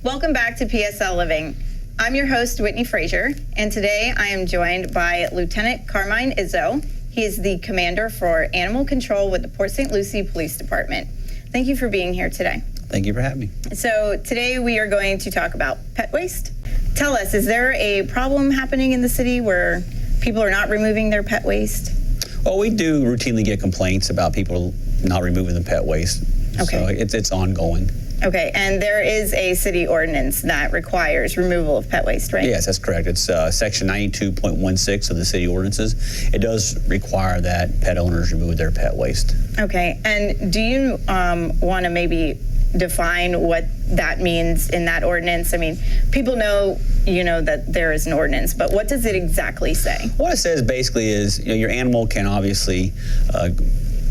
Welcome back to PSL Living. I'm your host, Whitney Fraiser, and today I am joined by Lieutenant Carmine Izzo. He is the commander for animal control with the Port St. Lucie Police Department. Thank you for being here today. Thank you for having me. So today we are going to talk about pet waste. Tell us, is there a problem happening in the city where people are not removing their pet waste? Well, we do routinely get complaints about people not removing the pet waste. Okay. So it's ongoing. Okay, and there is a city ordinance that requires removal of pet waste, right? Yes, that's correct. It's section 92.16 of the city ordinances. It does require that pet owners remove their pet waste. Okay, and do you want to maybe define what that means in that ordinance? I mean, people know, that there is an ordinance, but what does it exactly say? What it says basically is, your animal can obviously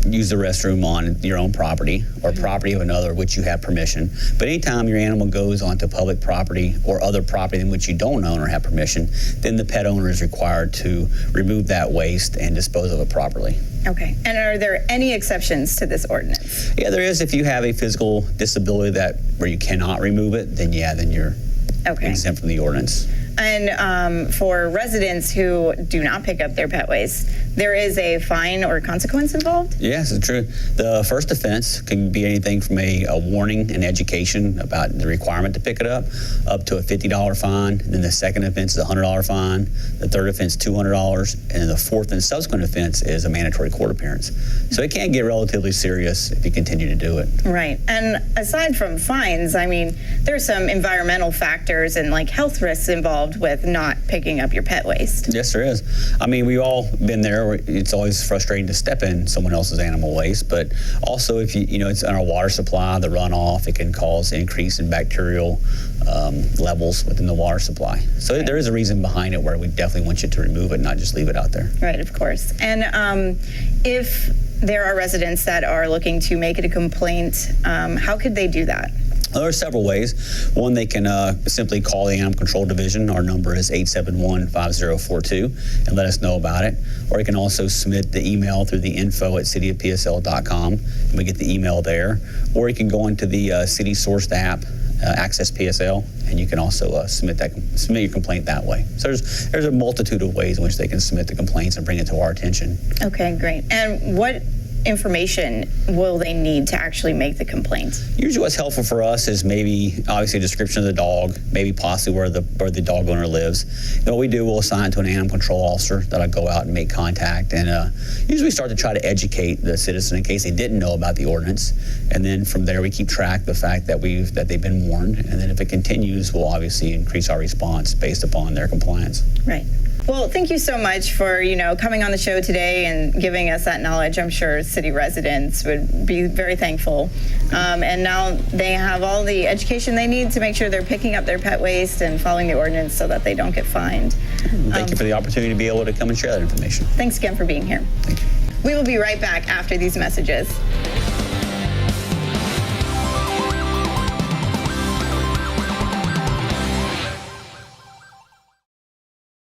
use the restroom on your own property or property of another which you have permission. But anytime your animal goes onto public property or other property in which you don't own or have permission, then the pet owner is required to remove that waste and dispose of it properly. Okay, and are there any exceptions to this ordinance? Yeah, there is. If you have a physical disability where you cannot remove it, then you're exempt from the ordinance. And for residents who do not pick up their pet waste, there is a fine or consequence involved? Yes, it's true. The first offense can be anything from a warning and education about the requirement to pick it up to a $50 fine. Then the second offense is a $100 fine. The third offense, $200. And then the fourth and subsequent offense is a mandatory court appearance. So it can get relatively serious if you continue to do it. Right. And aside from fines, I mean, there's some environmental factors and like health risks involved with not picking up your pet waste. Yes, there is. I mean, we've all been there. It's always frustrating to step in someone else's animal waste, but also if it's in our water supply, the runoff, it can cause increase in bacterial levels within the water supply. So There is a reason behind it where we definitely want you to remove it, not just leave it out there. Right, of course. And if there are residents that are looking to make it a complaint, how could they do that? There are several ways. One, they can simply call the Animal Control Division. Our number is 871-5042 and let us know about it. Or you can also submit the email through the info@cityofpsl.com and we get the email there. Or you can go into the city sourced app, Access PSL, and you can also submit your complaint that way. So there's a multitude of ways in which they can submit the complaints and bring it to our attention. Okay, great. And what information will they need to actually make the complaint? Usually what's helpful for us is maybe obviously a description of the dog, maybe possibly where the dog owner lives. And what we do, we'll assign it to an animal control officer that'll go out and make contact, and usually we start to try to educate the citizen in case they didn't know about the ordinance, and then from there we keep track of the fact that they've been warned, and then if it continues, we'll obviously increase our response based upon their compliance. Right. Well, thank you so much for, coming on the show today and giving us that knowledge. I'm sure city residents would be very thankful. And now they have all the education they need to make sure they're picking up their pet waste and following the ordinance so that they don't get fined. Thank you for the opportunity to be able to come and share that information. Thanks again for being here. Thank you. We will be right back after these messages.